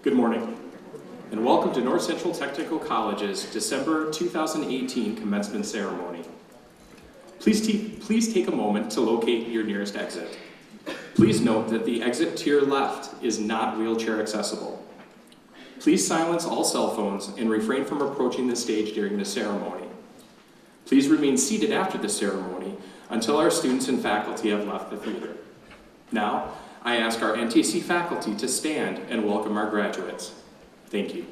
Good morning, and welcome to Northcentral Technical College's December 2018 commencement ceremony. Please take a moment to locate your nearest exit. Please note that the exit to your left is not wheelchair accessible. Please silence all cell phones and refrain from approaching the stage during the ceremony. Please remain seated after the ceremony until our students and faculty have left the theater. Now, I ask our NTC faculty to stand and welcome our graduates. Thank you.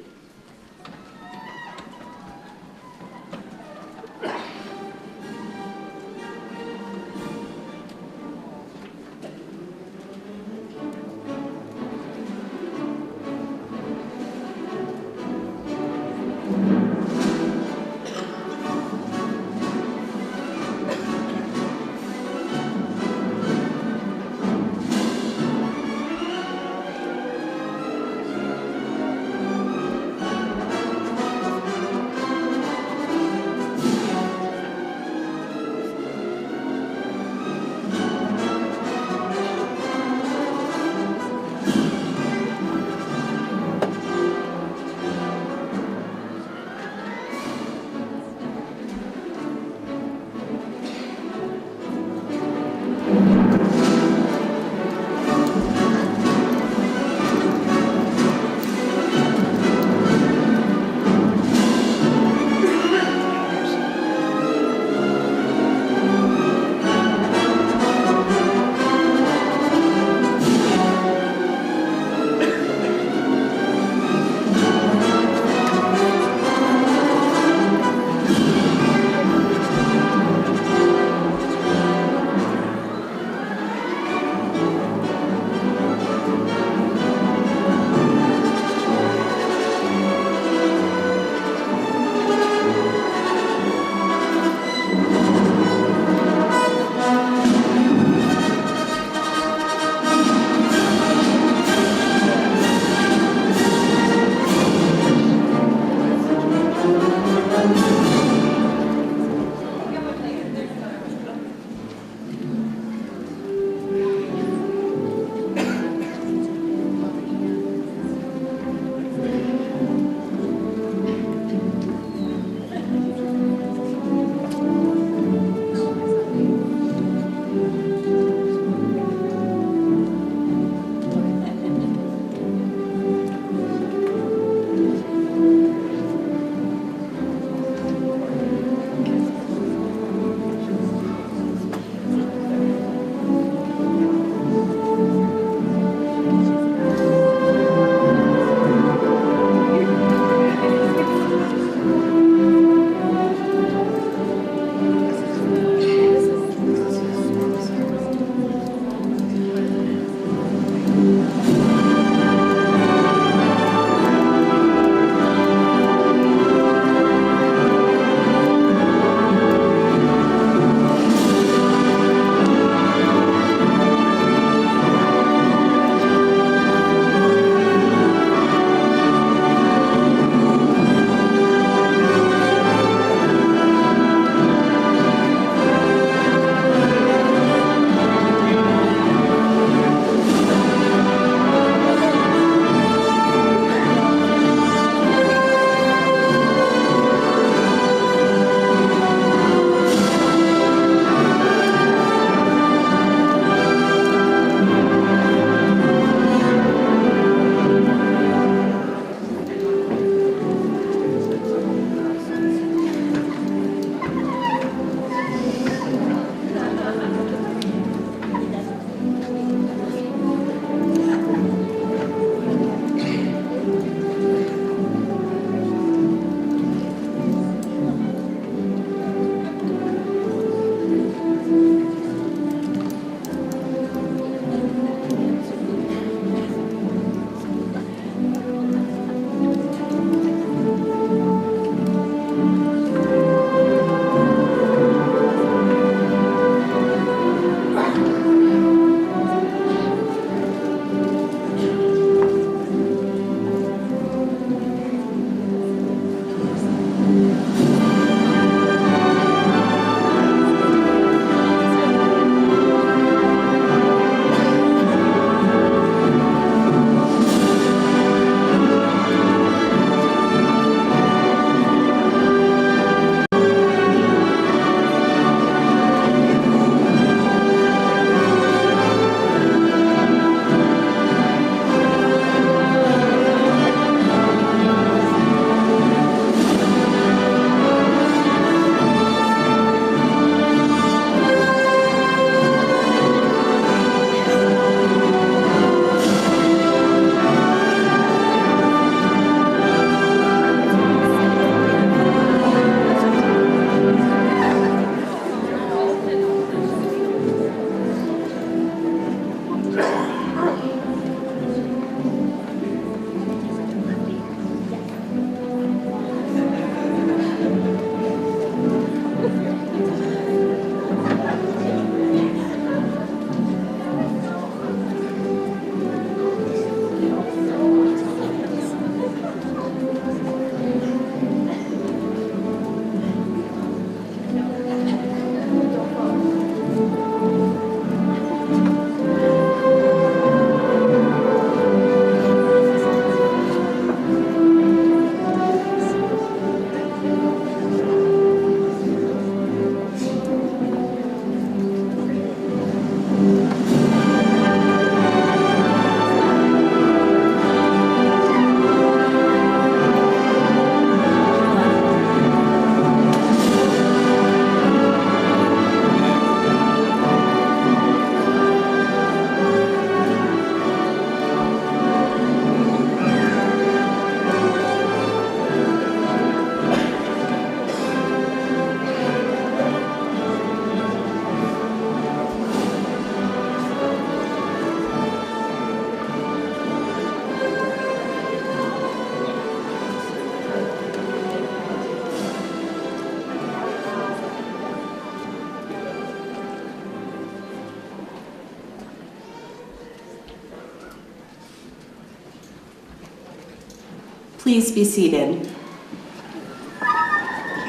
Please be seated.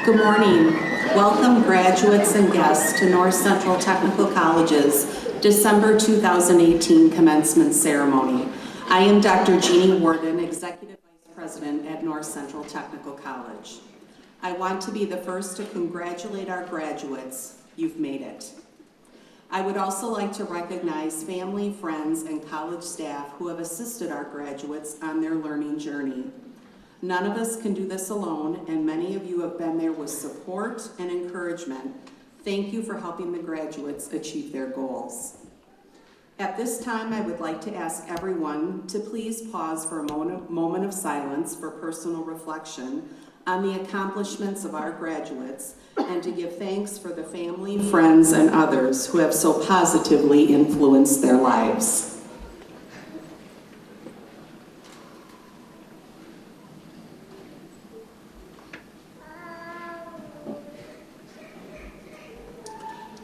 Good morning. Welcome graduates and guests to North Central Technical College's December 2018 commencement ceremony. I am Dr. Jeannie Warden, Executive Vice President at North Central Technical College. I want to be the first to congratulate our graduates. You've made it. I would also like to recognize family, friends, and college staff who have assisted our graduates on their learning journey. None of us can do this alone, and many of you have been there with support and encouragement. Thank you for helping the graduates achieve their goals. At this time, I would like to ask everyone to please pause for a moment of silence for personal reflection on the accomplishments of our graduates and to give thanks for the family, friends, and others who have so positively influenced their lives.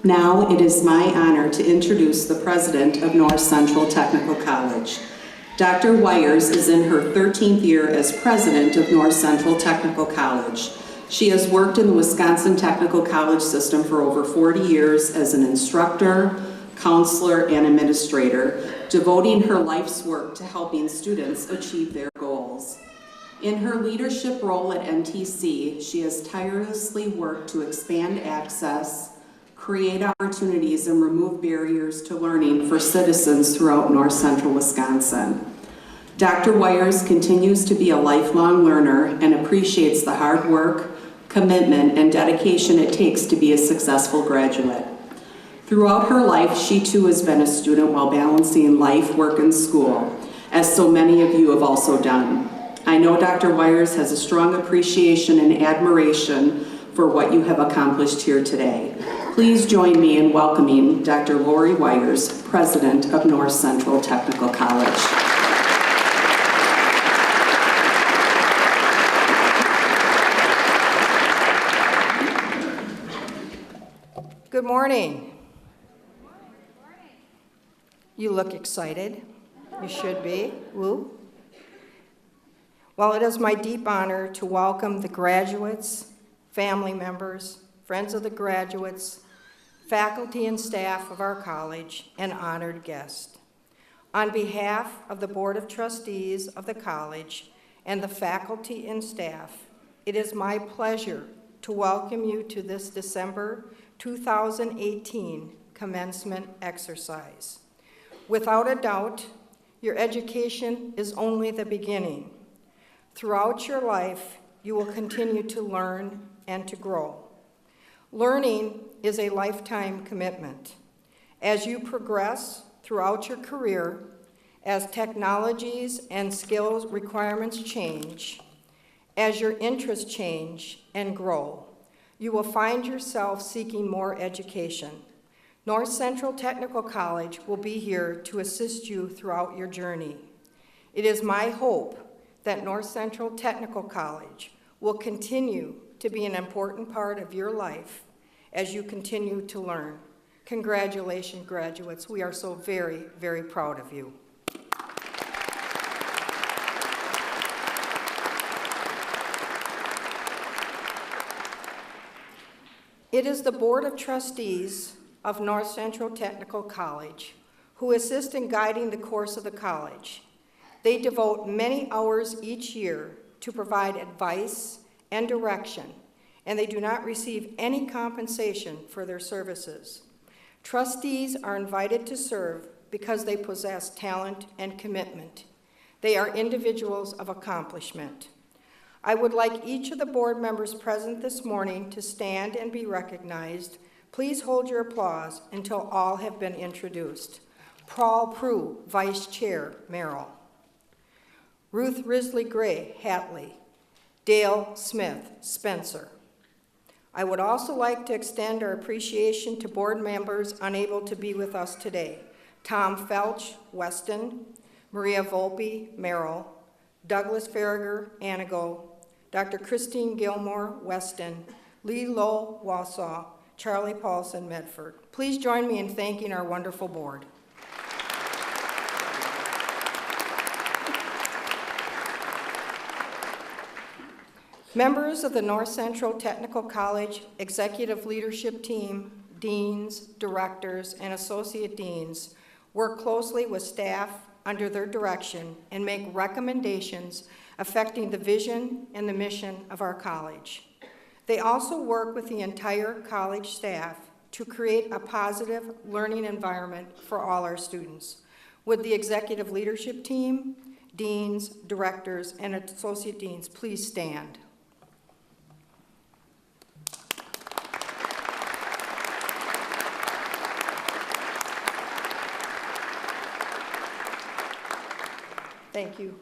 Now it is my honor to introduce the president of North Central Technical College. Dr. Wires is in her 13th year as president of North Central Technical College. She has worked in the Wisconsin Technical College system for over 40 years as an instructor, counselor, and administrator, devoting her life's work to helping students achieve their goals. In her leadership role at NTC, she has tirelessly worked to expand access, create opportunities, and remove barriers to learning for citizens throughout North Central Wisconsin. Dr. Wires continues to be a lifelong learner and appreciates the hard work, commitment, and dedication it takes to be a successful graduate. Throughout her life, she too has been a student while balancing life, work, and school, as so many of you have also done. I know Dr. Wires has a strong appreciation and admiration for what you have accomplished here today. Please join me in welcoming Dr. Lori Wires, President of North Central Technical College. Good morning. You look excited. You should be. Woo. Well, it is my deep honor to welcome the graduates, family members, friends of the graduates, faculty and staff of our college, and honored guests. On behalf of the Board of Trustees of the college and the faculty and staff, it is my pleasure to welcome you to this December 2018 commencement exercise. Without a doubt, your education is only the beginning. Throughout your life, you will continue to learn and to grow. Learning is a lifetime commitment. As you progress throughout your career, as technologies and skills requirements change, as your interests change and grow, you will find yourself seeking more education. North Central Technical College will be here to assist you throughout your journey. It is my hope that North Central Technical College will continue to be an important part of your life as you continue to learn. Congratulations, graduates. We are so very, very proud of you. It is the Board of Trustees of Northcentral Technical College who assist in guiding the course of the college. They devote many hours each year to provide advice and direction, and they do not receive any compensation for their services. Trustees are invited to serve because they possess talent and commitment. They are individuals of accomplishment. I would like each of the board members present this morning to stand and be recognized. Please hold your applause until all have been introduced. Paul Prue, Vice Chair, Merrill. Ruth Risley Gray, Hatley. Dale Smith, Spencer. I would also like to extend our appreciation to board members unable to be with us today. Tom Felch, Weston. Maria Volpe, Merrill. Douglas Farragher, Anago. Dr. Christine Gilmore, Weston. Lee Lowe, Wausau. Charlie Paulson, Medford. Please join me in thanking our wonderful board. Members of the Northcentral Technical College Executive Leadership Team, deans, directors, and associate deans work closely with staff under their direction and make recommendations affecting the vision and the mission of our college. They also work with the entire college staff to create a positive learning environment for all our students. Would the executive leadership team, deans, directors, and associate deans please stand? Thank you.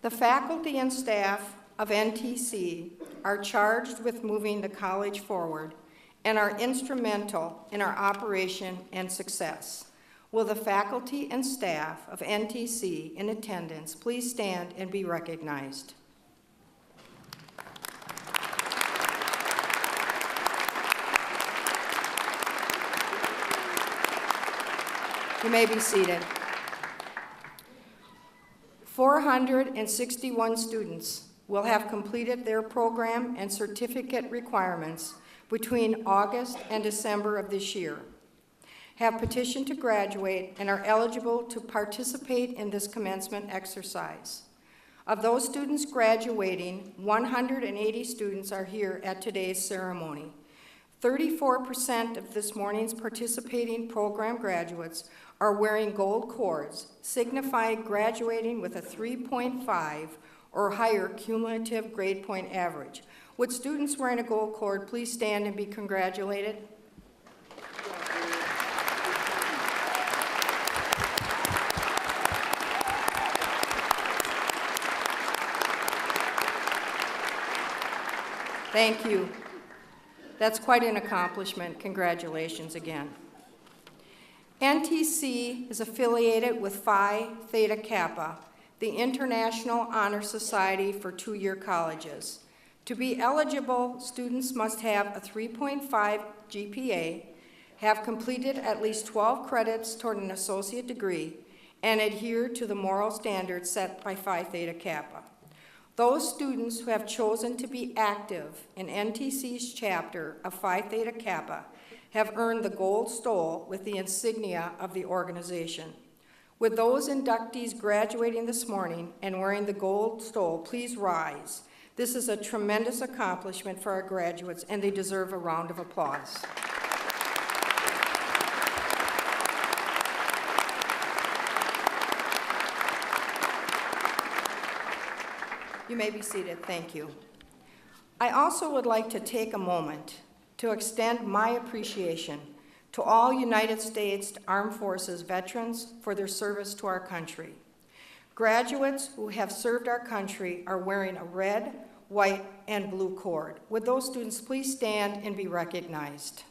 The faculty and staff of NTC are charged with moving the college forward and are instrumental in our operation and success. Will the faculty and staff of NTC in attendance please stand and be recognized? You may be seated. 461 students will have completed their program and certificate requirements between August and December of this year, have petitioned to graduate, and are eligible to participate in this commencement exercise. Of those students graduating, 180 students are here at today's ceremony. 34% of this morning's participating program graduates are wearing gold cords, signifying graduating with a 3.5 or higher cumulative grade point average. Would students wearing a gold cord please stand and be congratulated? Thank you. That's quite an accomplishment. Congratulations again. NTC is affiliated with Phi Theta Kappa, the International Honor Society for two-year colleges. To be eligible, students must have a 3.5 GPA, have completed at least 12 credits toward an associate degree, and adhere to the moral standards set by Phi Theta Kappa. Those students who have chosen to be active in NTC's chapter of Phi Theta Kappa have earned the gold stole with the insignia of the organization. With those inductees graduating this morning and wearing the gold stole, please rise. This is a tremendous accomplishment for our graduates, and they deserve a round of applause. You may be seated. Thank you. I also would like to take a moment to extend my appreciation to all United States Armed Forces veterans for their service to our country. Graduates who have served our country are wearing a red, white, and blue cord. Would those students please stand and be recognized?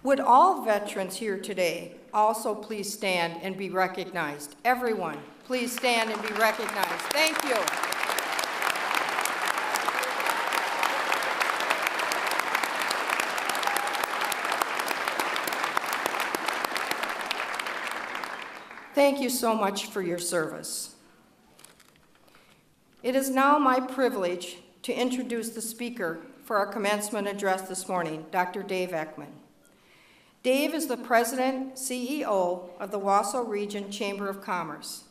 Would all veterans here today also please stand and be recognized? Everyone, please stand and be recognized. Thank you. Thank you so much for your service. It is now my privilege to introduce the speaker for our commencement address this morning, Dr. Dave Ekman. Dave is the President, CEO of the Wausau Region Chamber of Commerce.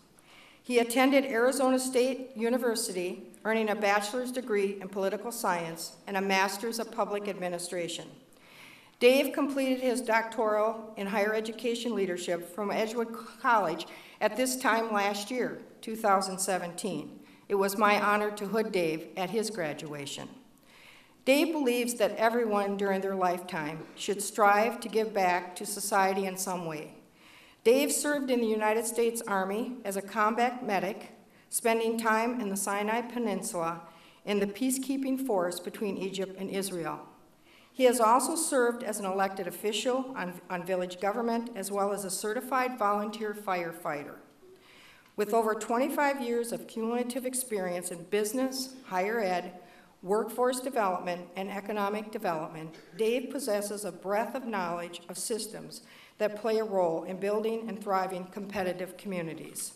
He attended Arizona State University, earning a bachelor's degree in political science and a master's of public administration. Dave completed his doctoral in higher education leadership from Edgewood College at this time last year, 2017. It was my honor to hood Dave at his graduation. Dave believes that everyone during their lifetime should strive to give back to society in some way. Dave served in the United States Army as a combat medic, spending time in the Sinai Peninsula in the peacekeeping force between Egypt and Israel. He has also served as an elected official on village government, as well as a certified volunteer firefighter. With over 25 years of cumulative experience in business, higher ed, workforce development, and economic development, Dave possesses a breadth of knowledge of systems that play a role in building and thriving competitive communities,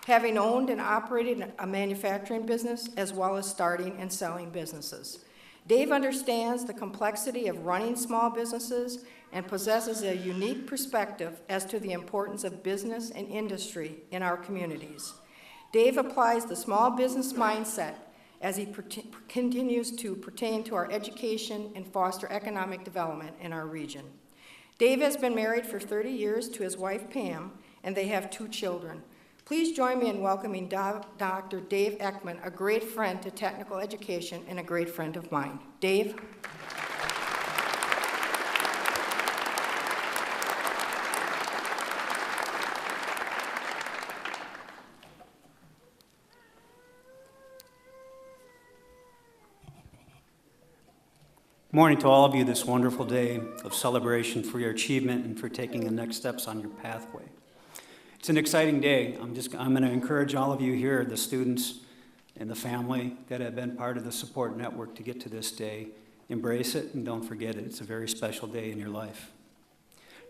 having owned and operated a manufacturing business as well as starting and selling businesses. Dave understands the complexity of running small businesses and possesses a unique perspective as to the importance of business and industry in our communities. Dave applies the small business mindset as he continues to pertain to our education and foster economic development in our region. Dave has been married for 30 years to his wife Pam, and they have 2 children. Please join me in welcoming Dr. Dave Ekman, a great friend to technical education and a great friend of mine. Dave? Morning to all of you this wonderful day of celebration for your achievement and for taking the next steps on your pathway. It's an exciting day. I'm going to encourage all of you here, the students and the family that have been part of the support network to get to this day. Embrace it and don't forget it. It's a very special day in your life.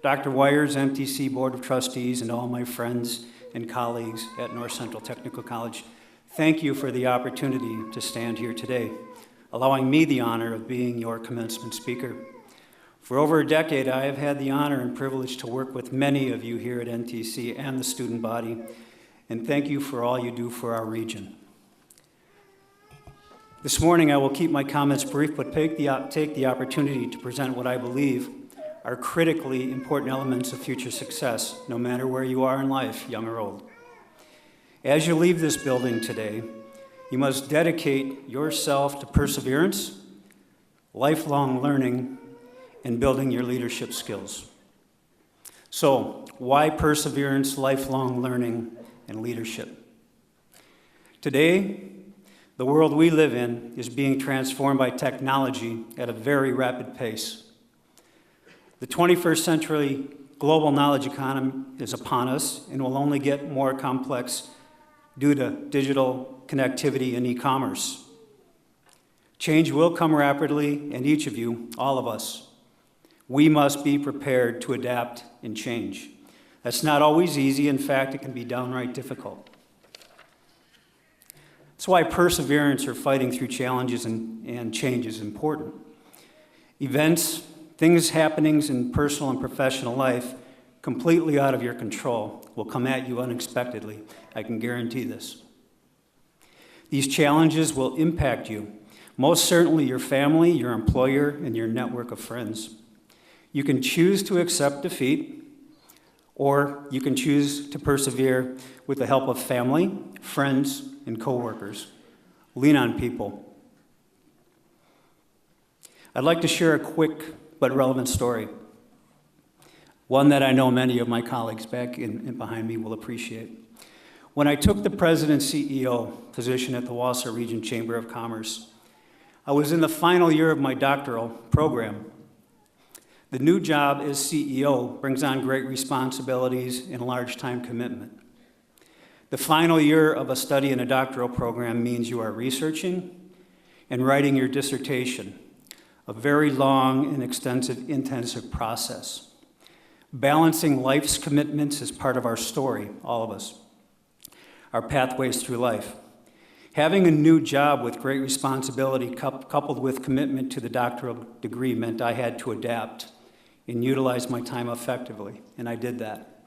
Dr. Wires, MTC Board of Trustees, and all my friends and colleagues at Northcentral Technical College, thank you for the opportunity to stand here today, allowing me the honor of being your commencement speaker. For over a decade, I have had the honor and privilege to work with many of you here at NTC and the student body, and thank you for all you do for our region. This morning, I will keep my comments brief, but take the opportunity to present what I believe are critically important elements of future success, no matter where you are in life, young or old. As you leave this building today, you must dedicate yourself to perseverance, lifelong learning, and building your leadership skills. So, why perseverance, lifelong learning, and leadership? Today, the world we live in is being transformed by technology at a very rapid pace. The 21st century global knowledge economy is upon us and will only get more complex due to digital connectivity and e-commerce. Change will come rapidly, and each of you, all of us, we must be prepared to adapt and change. That's not always easy. In fact, it can be downright difficult. That's why perseverance or fighting through challenges and change is important. Events, happenings in personal and professional life completely out of your control will come at you unexpectedly. I can guarantee this. These challenges will impact you, most certainly your family, your employer, and your network of friends. You can choose to accept defeat, or you can choose to persevere with the help of family, friends, and coworkers. Lean on people. I'd like to share a quick but relevant story, one that I know many of my colleagues back and behind me will appreciate. When I took the President CEO position at the Wausau Region Chamber of Commerce, I was in the final year of my doctoral program. The new job as CEO brings on great responsibilities and large time commitment. The final year of a study in a doctoral program means you are researching and writing your dissertation, a very long and extensive, intensive process. Balancing life's commitments is part of our story, all of us, our pathways through life. Having a new job with great responsibility coupled with commitment to the doctoral degree meant I had to adapt and utilize my time effectively, and I did that.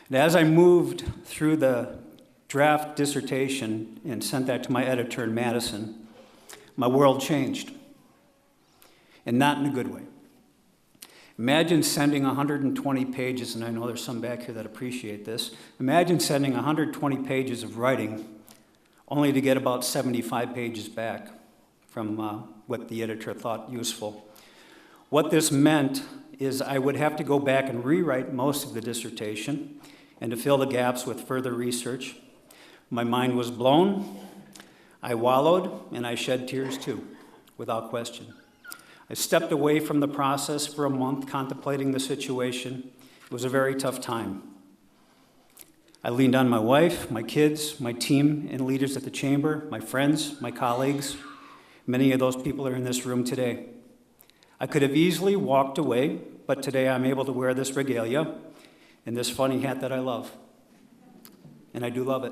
And as I moved through the draft dissertation and sent that to my editor in Madison, my world changed, and not in a good way. Imagine sending 120 pages, and I know there's some back here that appreciate this. Imagine sending 120 pages of writing only to get about 75 pages back from what the editor thought useful. What this meant is I would have to go back and rewrite most of the dissertation and to fill the gaps with further research. My mind was blown, I wallowed, and I shed tears too, without question. I stepped away from the process for a month, contemplating the situation. It was a very tough time. I leaned on my wife, my kids, my team, and leaders at the chamber, my friends, my colleagues. Many of those people are in this room today. I could have easily walked away, but today I'm able to wear this regalia and this funny hat that I love. And I do love it.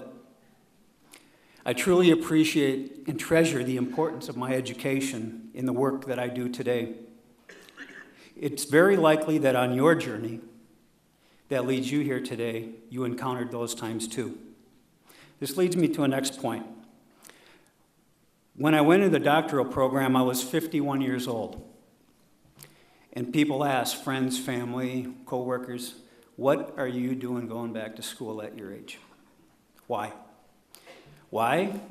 I truly appreciate and treasure the importance of my education in the work that I do today. It's very likely that on your journey that leads you here today, you encountered those times too. This leads me to a next point. When I went into the doctoral program, I was 51 years old. And people ask, friends, family, coworkers, what are you doing going back to school at your age? Why? Why?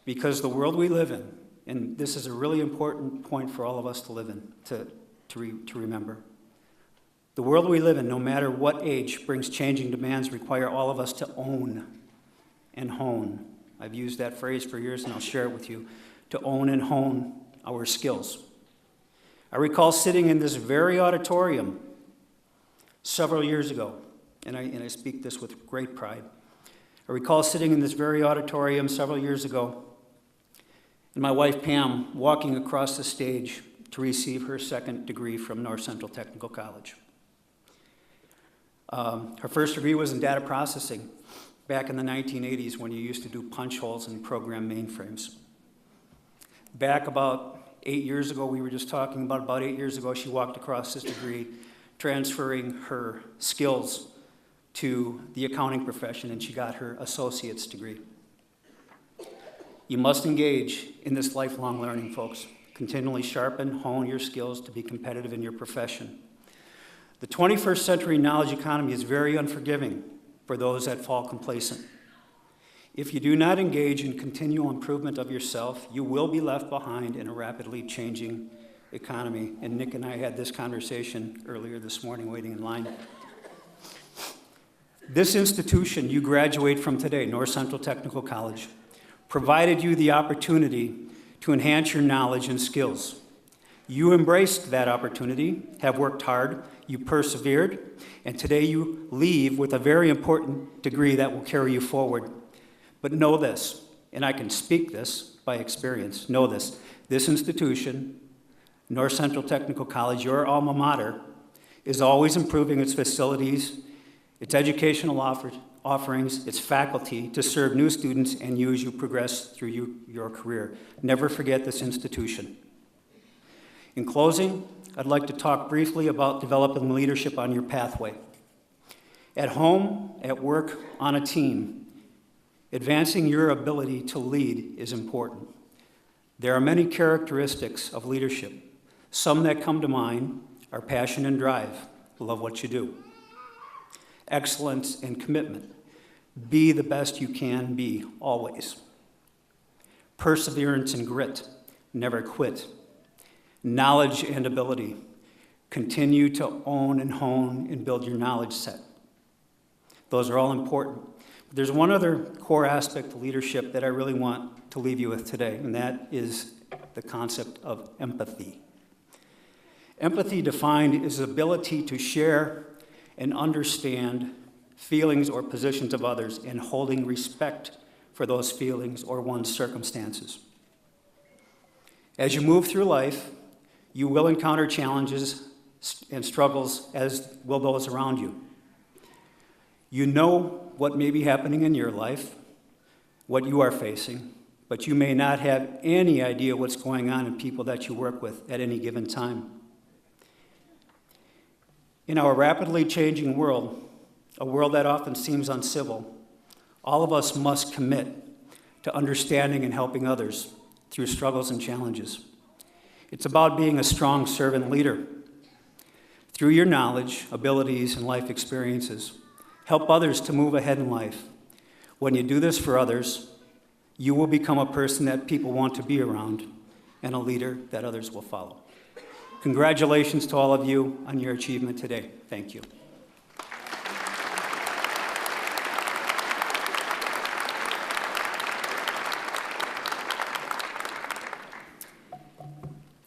Because the world we live in, and this is a really important point for all of us to live in, to remember. The world we live in, no matter what age, brings changing demands, require all of us to own and hone. I've used that phrase for years, and I'll share it with you, to own and hone our skills. I recall sitting in this very auditorium several years ago, and I speak this with great pride. I recall sitting in this very auditorium several years ago, and my wife Pam walking across the stage to receive her second degree from Northcentral Technical College. Her first degree was in data processing back in the 1980s when you used to do punch holes and program mainframes. Back about 8 years ago, we were just talking about 8 years ago, she walked across this degree, transferring her skills to the accounting profession, and she got her associate's degree. You must engage in this lifelong learning, folks. Continually sharpen, hone your skills to be competitive in your profession. The 21st century knowledge economy is very unforgiving for those that fall complacent. If you do not engage in continual improvement of yourself, you will be left behind in a rapidly changing economy. And Nick and I had this conversation earlier this morning waiting in line. This institution you graduate from today, Northcentral Technical College, provided you the opportunity to enhance your knowledge and skills. You embraced that opportunity, have worked hard, you persevered, and today you leave with a very important degree that will carry you forward. But know this, and I can speak this by experience, know this institution, Northcentral Technical College, your alma mater, is always improving its facilities, its educational offerings, its faculty to serve new students and you as you progress through your career. Never forget this institution. In closing, I'd like to talk briefly about developing leadership on your pathway. At home, at work, on a team, advancing your ability to lead is important. There are many characteristics of leadership. Some that come to mind are passion and drive, love what you do. Excellence and commitment, be the best you can be, always. Perseverance and grit, never quit. Knowledge and ability, continue to own and hone and build your knowledge set. Those are all important. But there's one other core aspect of leadership that I really want to leave you with today, and that is the concept of empathy. Empathy defined is the ability to share and understand feelings or positions of others and holding respect for those feelings or one's circumstances. As you move through life, you will encounter challenges and struggles, as will those around you. You know what may be happening in your life, what you are facing, but you may not have any idea what's going on in people that you work with at any given time. In our rapidly changing world, a world that often seems uncivil, all of us must commit to understanding and helping others through struggles and challenges. It's about being a strong servant leader. Through your knowledge, abilities, and life experiences, help others to move ahead in life. When you do this for others, you will become a person that people want to be around and a leader that others will follow. Congratulations to all of you on your achievement today. Thank you.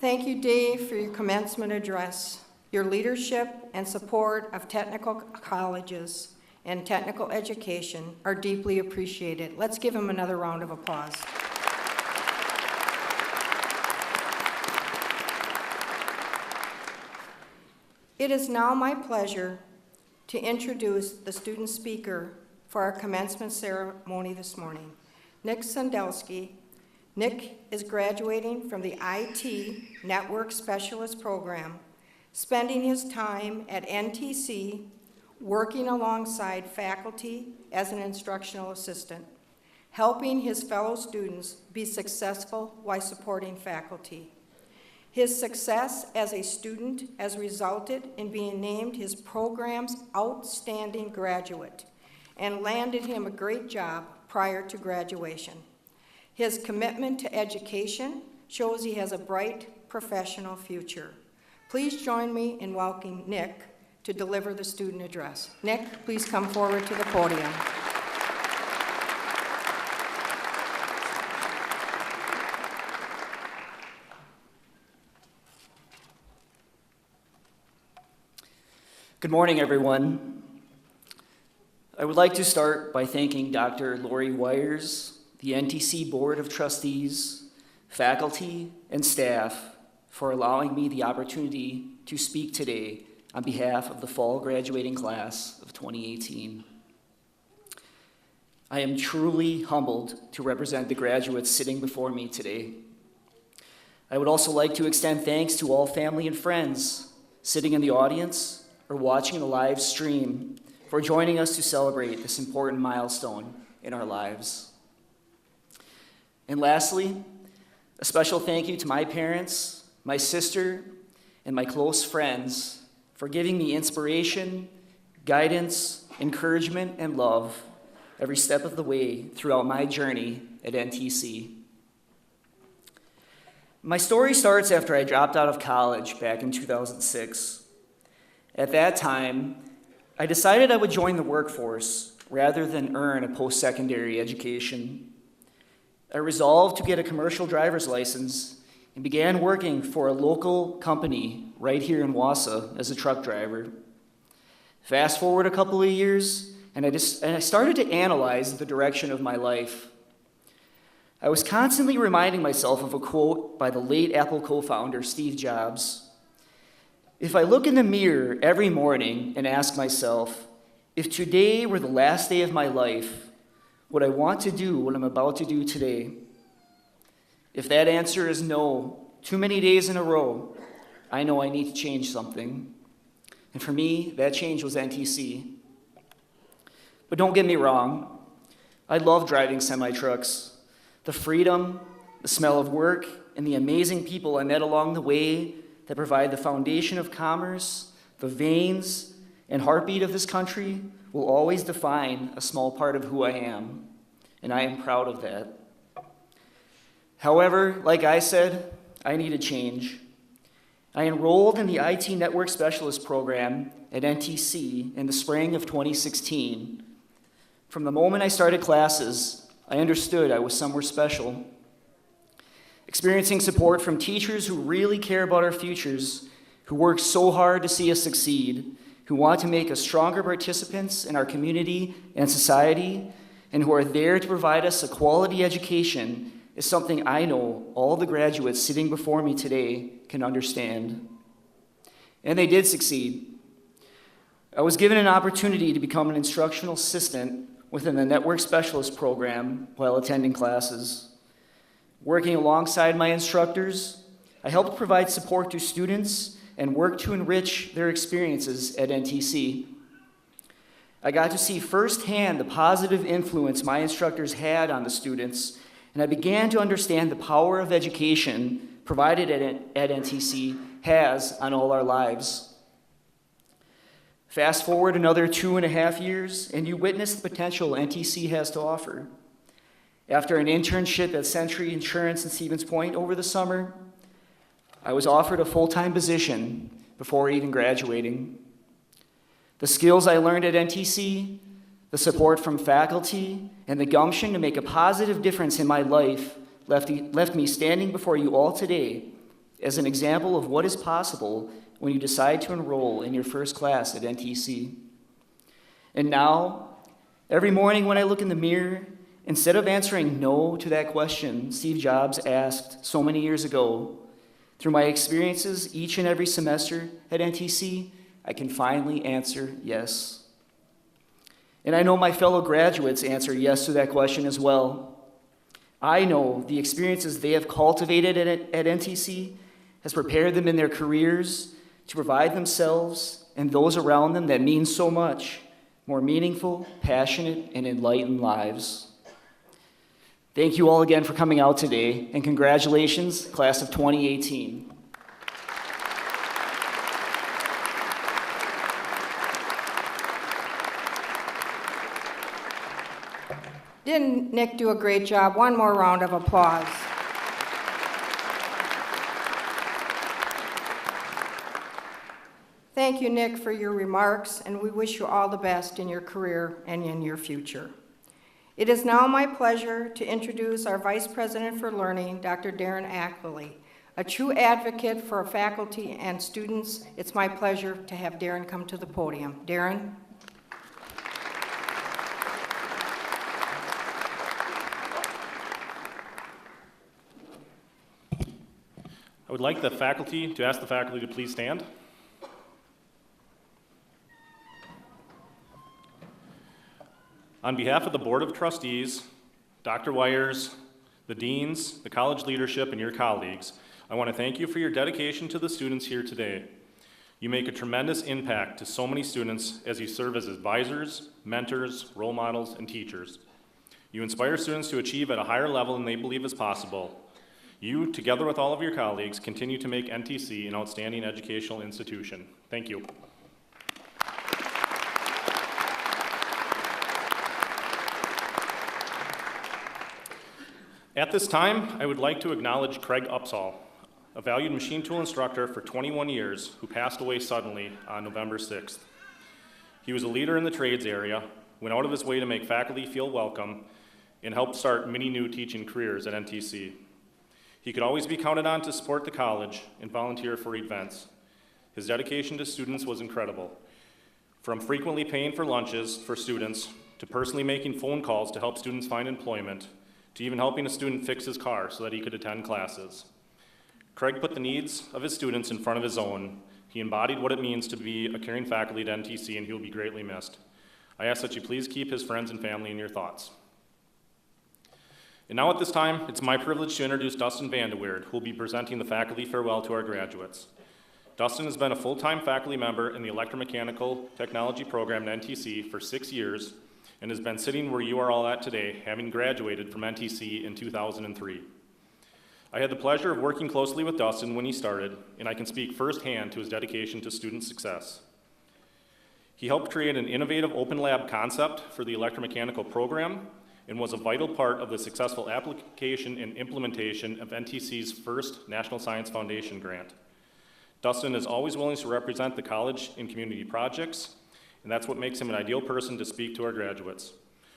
Thank you, Dave, for your commencement address. Your leadership and support of technical colleges and technical education are deeply appreciated. Let's give him another round of applause. It is now my pleasure to introduce the student speaker for our commencement ceremony this morning, Nick Sandelsky. Nick is graduating from the IT Network Specialist Program, spending his time at NTC working alongside faculty as an instructional assistant, helping his fellow students be successful while supporting faculty. His success as a student has resulted in being named his program's outstanding graduate and landed him a great job prior to graduation. His commitment to education shows he has a bright professional future. Please join me in welcoming Nick to deliver the student address. Nick, please come forward to the podium. Good morning, everyone. I would like to start by thanking Dr. Lori Wires, the NTC Board of Trustees, faculty, and staff for allowing me the opportunity to speak today on behalf of the fall graduating class of 2018. I am truly humbled to represent the graduates sitting before me today. I would also like to extend thanks to all family and friends sitting in the audience or watching the live stream for joining us to celebrate this important milestone in our lives. And lastly, a special thank you to my parents, my sister, and my close friends for giving me inspiration, guidance, encouragement, and love every step of the way throughout my journey at NTC. My story starts after I dropped out of college back in 2006. At that time, I decided I would join the workforce rather than earn a post-secondary education. I resolved to get a commercial driver's license and began working for a local company right here in Wausau as a truck driver. Fast forward a couple of years, and I started to analyze the direction of my life. I was constantly reminding myself of a quote by the late Apple co-founder Steve Jobs. If I look in the mirror every morning and ask myself, if today were the last day of my life, would I want to do what I'm about to do today? If that answer is no, too many days in a row, I know I need to change something. And for me, that change was NTC. But don't get me wrong, I love driving semi-trucks. The freedom, the smell of work, and the amazing people I met along the way that provide the foundation of commerce, the veins and heartbeat of this country will always define a small part of who I am, and I am proud of that. However, like I said, I need a change. I enrolled in the IT Network Specialist program at NTC in the spring of 2016. From the moment I started classes, I understood I was somewhere special. Experiencing support from teachers who really care about our futures, who work so hard to see us succeed, who want to make us stronger participants in our community and society, and who are there to provide us a quality education is something I know all the graduates sitting before me today can understand. And they did succeed. I was given an opportunity to become an instructional assistant within the Network Specialist program while attending classes. Working alongside my instructors, I helped provide support to students and worked to enrich their experiences at NTC. I got to see firsthand the positive influence my instructors had on the students, and I began to understand the power of education provided at NTC has on all our lives. Fast forward another 2.5 years, and you witness the potential NTC has to offer. After an internship at Century Insurance in Stevens Point over the summer, I was offered a full-time position before even graduating. The skills I learned at NTC, the support from faculty, and the gumption to make a positive difference in my life left me standing before you all today as an example of what is possible when you decide to enroll in your first class at NTC. And now, every morning when I look in the mirror, instead of answering no to that question Steve Jobs asked so many years ago, through my experiences each and every semester at NTC, I can finally answer yes. And I know my fellow graduates answer yes to that question as well. I know the experiences they have cultivated at NTC has prepared them in their careers to provide themselves and those around them that mean so much, more meaningful, passionate, and enlightened lives. Thank you all again for coming out today, and congratulations, class of 2018. Didn't Nick do a great job? One more round of applause. Thank you, Nick, for your remarks, and we wish you all the best in your career and in your future. It is now my pleasure to introduce our Vice President for Learning, Dr. Darren Ackley. A true advocate for faculty and students, it's my pleasure to have Darren come to the podium. Darren? I would like to ask the faculty to please stand. On behalf of the Board of Trustees, Dr. Weyers, the deans, the college leadership, and your colleagues, I want to thank you for your dedication to the students here today. You make a tremendous impact to so many students as you serve as advisors, mentors, role models, and teachers. You inspire students to achieve at a higher level than they believe is possible. You, together with all of your colleagues, continue to make NTC an outstanding educational institution. Thank you. At this time, I would like to acknowledge Craig Upsall, a valued machine tool instructor for 21 years who passed away suddenly on November 6th. He was a leader in the trades area, went out of his way to make faculty feel welcome, and helped start many new teaching careers at NTC. He could always be counted on to support the college and volunteer for events. His dedication to students was incredible. From frequently paying for lunches for students, to personally making phone calls to help students find employment, to even helping a student fix his car so that he could attend classes. Craig put the needs of his students in front of his own. He embodied what it means to be a caring faculty at NTC, and he will be greatly missed. I ask that you please keep his friends and family in your thoughts. And now at this time, it's my privilege to introduce Dustin Vandeweerd, who will be presenting the faculty farewell to our graduates. Dustin has been a full-time faculty member in the electromechanical technology program at NTC for 6 years, and has been sitting where you are all at today, having graduated from NTC in 2003. I had the pleasure of working closely with Dustin when he started, and I can speak firsthand to his dedication to student success. He helped create an innovative open lab concept for the electromechanical program and was a vital part of the successful application and implementation of NTC's first National Science Foundation grant. Dustin is always willing to represent the college in community projects, and that's what makes him an ideal person to speak to our graduates.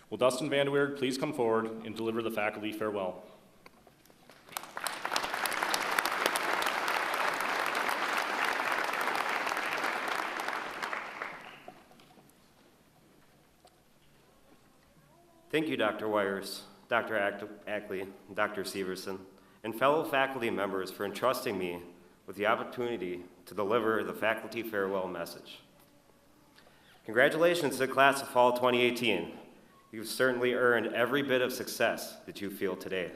Will Dustin Vandeweerd please come forward and deliver the faculty farewell? Thank you, Dr. Wires, Dr. Ackley, Dr. Severson, and fellow faculty members for entrusting me with the opportunity to deliver the faculty farewell message. Congratulations to the class of fall 2018. You've certainly earned every bit of success that you feel today.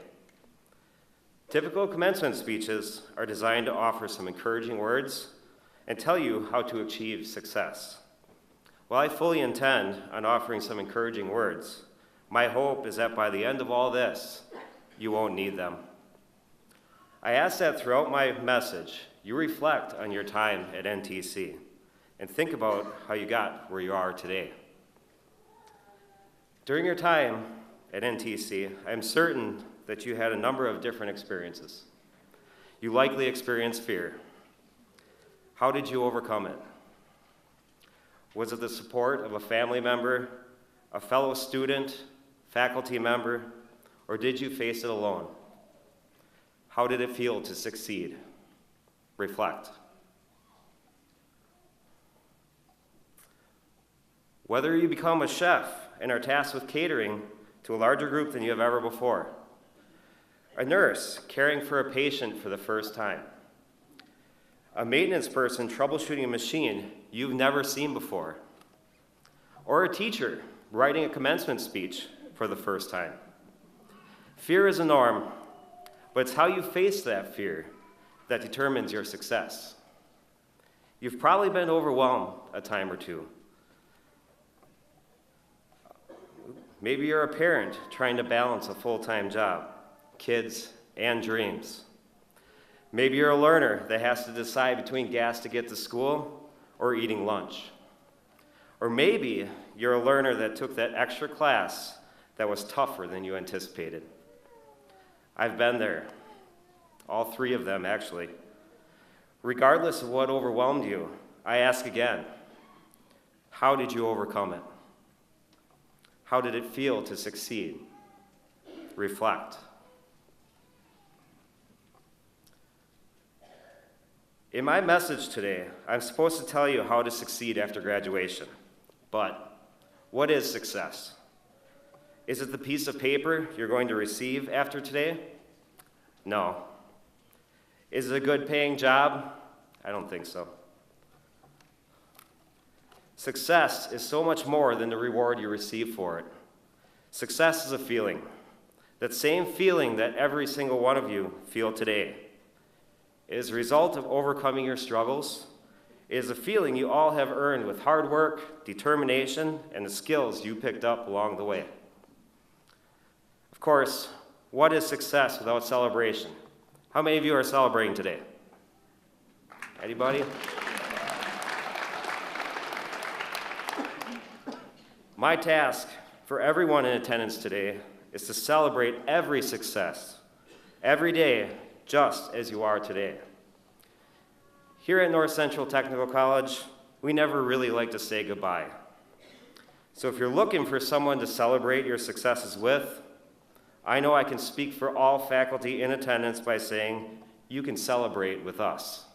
Typical commencement speeches are designed to offer some encouraging words and tell you how to achieve success. While I fully intend on offering some encouraging words, my hope is that by the end of all this, you won't need them. I ask that throughout my message, you reflect on your time at NTC and think about how you got where you are today. During your time at NTC, I am certain that you had a number of different experiences. You likely experienced fear. How did you overcome it? Was it the support of a family member, a fellow student, faculty member, or did you face it alone? How did it feel to succeed? Reflect. Whether you become a chef and are tasked with catering to a larger group than you have ever before, a nurse caring for a patient for the first time, a maintenance person troubleshooting a machine you've never seen before, or a teacher writing a commencement speech for the first time. Fear is a norm, but it's how you face that fear that determines your success. You've probably been overwhelmed a time or two. Maybe you're a parent trying to balance a full-time job, kids, and dreams. Maybe you're a learner that has to decide between gas to get to school or eating lunch. Or maybe you're a learner that took that extra class that was tougher than you anticipated. I've been there, all three of them actually. Regardless of what overwhelmed you, I ask again, how did you overcome it? How did it feel to succeed? Reflect. In my message today, I'm supposed to tell you how to succeed after graduation. But what is success? Is it the piece of paper you're going to receive after today? No. Is it a good paying job? I don't think so. Success is so much more than the reward you receive for it. Success is a feeling. That same feeling that every single one of you feel today. It is a result of overcoming your struggles. It is a feeling you all have earned with hard work, determination, and the skills you picked up along the way. Of course, what is success without celebration? How many of you are celebrating today? Anybody? My task for everyone in attendance today is to celebrate every success, every day, just as you are today. Here at Northcentral Technical College, we never really like to say goodbye. So if you're looking for someone to celebrate your successes with, I know I can speak for all faculty in attendance by saying, you can celebrate with us.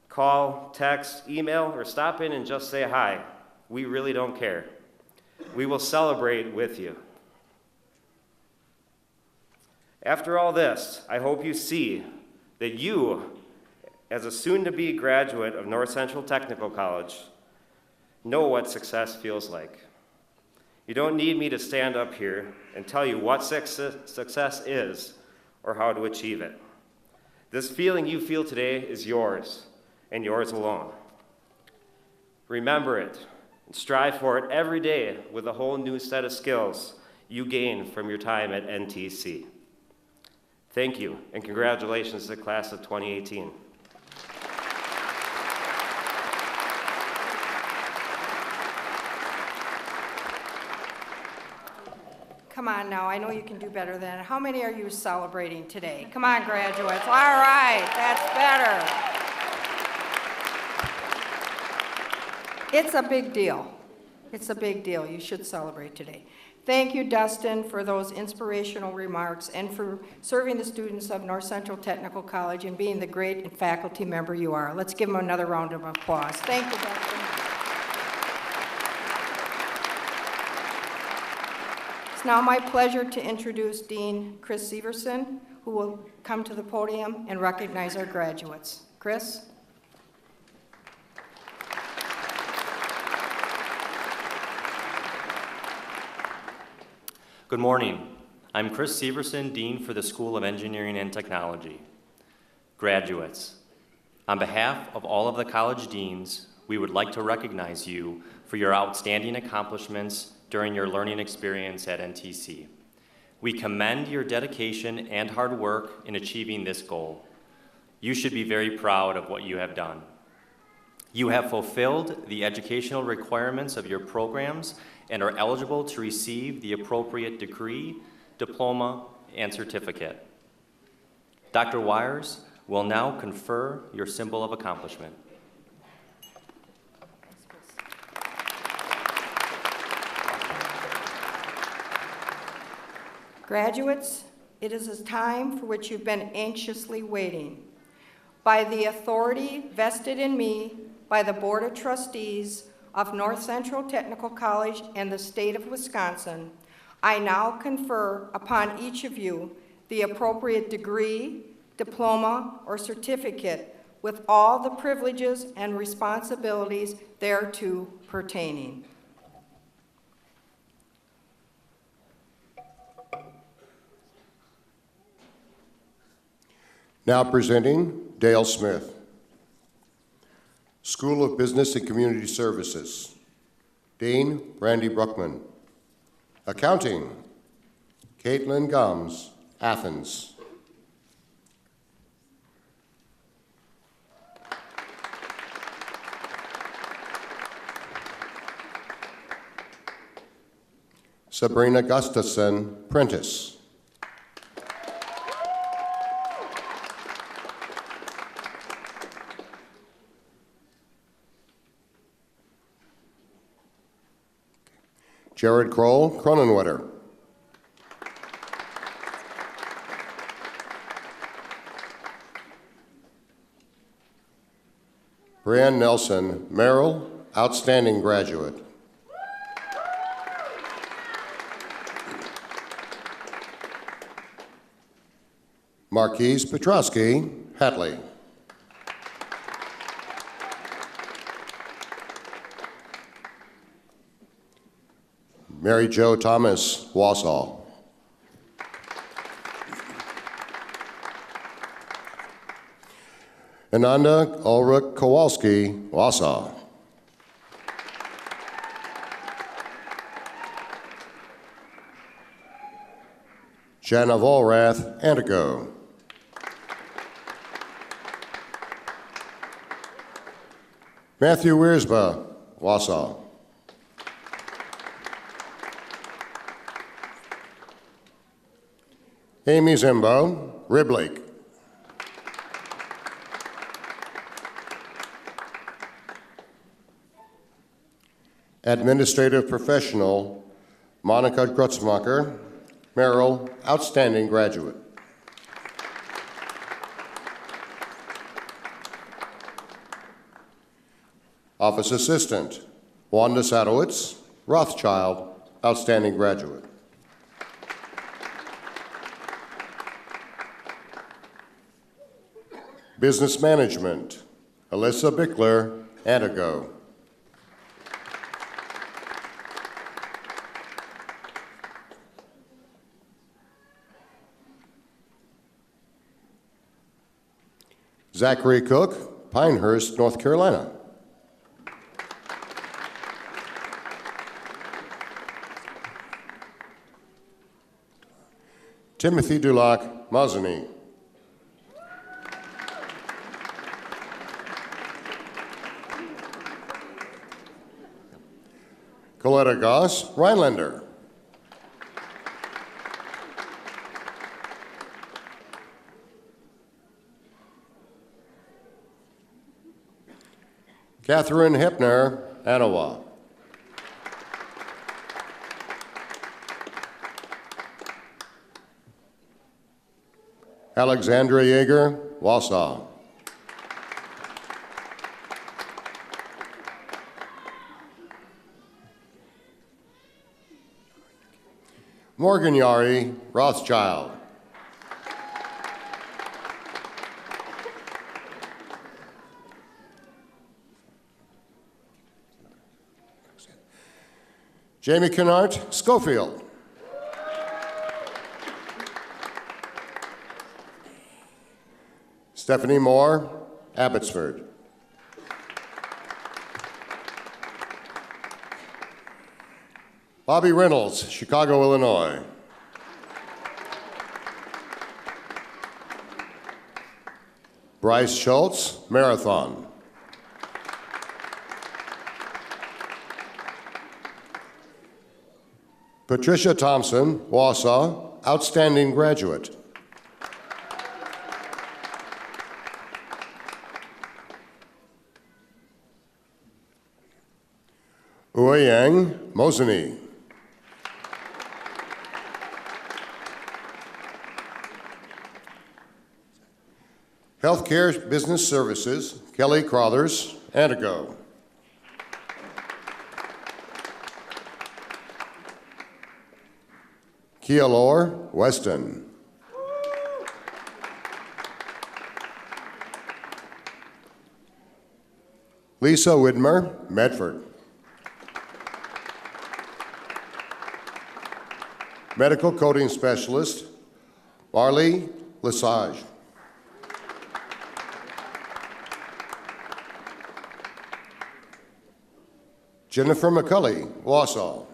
Call, text, email, or stop in and just say hi. We really don't care. We will celebrate with you. After all this, I hope you see that you, as a soon-to-be graduate of Northcentral Technical College, know what success feels like. You don't need me to stand up here and tell you what success is or how to achieve it. This feeling you feel today is yours and yours alone. Remember it and strive for it every day with a whole new set of skills you gain from your time at NTC. Thank you, and congratulations to the class of 2018. Come on now, I know you can do better than that. How many are you celebrating today? Come on, graduates. All right, that's better. It's a big deal. It's a big deal. You should celebrate today. Thank you, Dustin, for those inspirational remarks and for serving the students of Northcentral Technical College and being the great faculty member you are. Let's give them another round of applause. Thank you, Dustin. It's now my pleasure to introduce Dean Chris Severson, who will come to the podium and recognize our graduates. Chris? Good morning. I'm Chris Severson, Dean for the School of Engineering and Technology. Graduates, on behalf of all of the college deans, we would like to recognize you for your outstanding accomplishments during your learning experience at NTC. We commend your dedication and hard work in achieving this goal. You should be very proud of what you have done. You have fulfilled the educational requirements of your programs and are eligible to receive the appropriate degree, diploma, and certificate. Dr. Wires will now confer your symbol of accomplishment. Graduates, it is a time for which you've been anxiously waiting. By the authority vested in me by the Board of Trustees of Northcentral Technical College and the state of Wisconsin, I now confer upon each of you the appropriate degree, diploma, or certificate with all the privileges and responsibilities thereto pertaining. Now presenting Dale Smith. School of Business and Community Services. Dean Randy Bruckman. Accounting, Caitlin Gums, Athens. Sabrina Gustafson, Prentice. Jared Kroll, Cronenwetter. Brianne Nelson, Merrill, Outstanding Graduate. Marquise Petrosky, Hatley. Mary Jo Thomas, Wausau. Ananda Ulrich Kowalski, Wausau. Jana Volrath, Antigo. Matthew Wiersba, Wausau. Amy Zimbo, Riblake. Administrative Professional, Monica Grutzmacher, Merrill, Outstanding Graduate. Office Assistant, Wanda Sadowitz, Rothschild, Outstanding Graduate. Business Management, Alyssa Bickler, Antigo. Zachary Cook, Pinehurst, North Carolina. Timothy Dulac, Mazani. Coletta Goss, Rhinelander. Catherine Hepner, Anawa. Alexandra Yeager, Wausau. Morgan Yari, Rothschild. Jamie Kennart, Schofield. Stephanie Moore, Abbotsford. Bobby Reynolds, Chicago, Illinois. Bryce Schultz, Marathon. Patricia Thompson, Wausau, Outstanding Graduate. Ouyang, Mosini. Healthcare Business Services, Kelly Crothers, Antigo. Kia Lore, Weston. Lisa Widmer, Medford. Medical Coding Specialist, Marley Lesage. Jennifer McCulley, Wausau.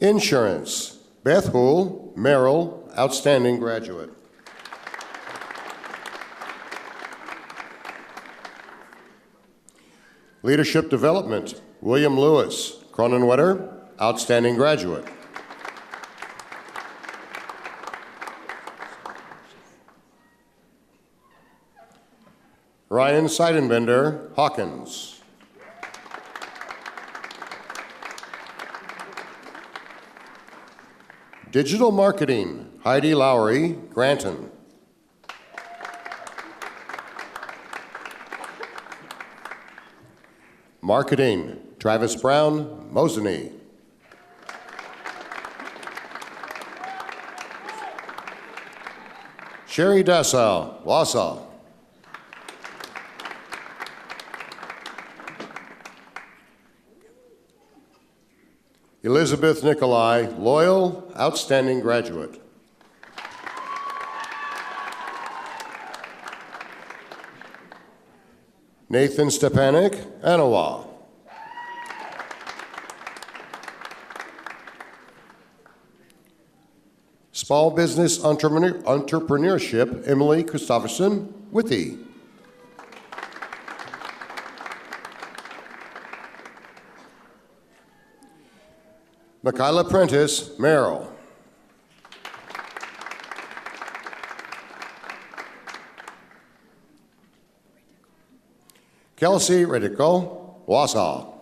Insurance, Beth Hool, Merrill, Outstanding Graduate. Leadership Development, William Lewis, Cronenwetter, Outstanding Graduate. Ryan Seidenbender, Hawkins. Digital Marketing, Heidi Lowry, Granton. Marketing, Travis Brown, Mosini. Sherry Dassau, Wausau. Elizabeth Nikolai, Loyal, Outstanding Graduate. Nathan Stepanek, Anawa. Small Business Entrepreneurship, Emily Christopherson, Withy. Michaela Prentice, Merrill. Kelsey Redico, Wausau.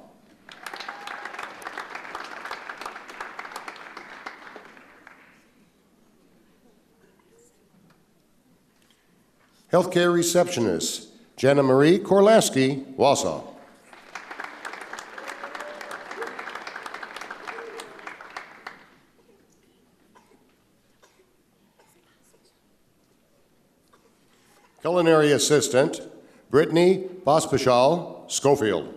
Healthcare Receptionist, Jana Marie Korlaski, Wausau. Culinary Assistant, Brittany Pospischal, Schofield.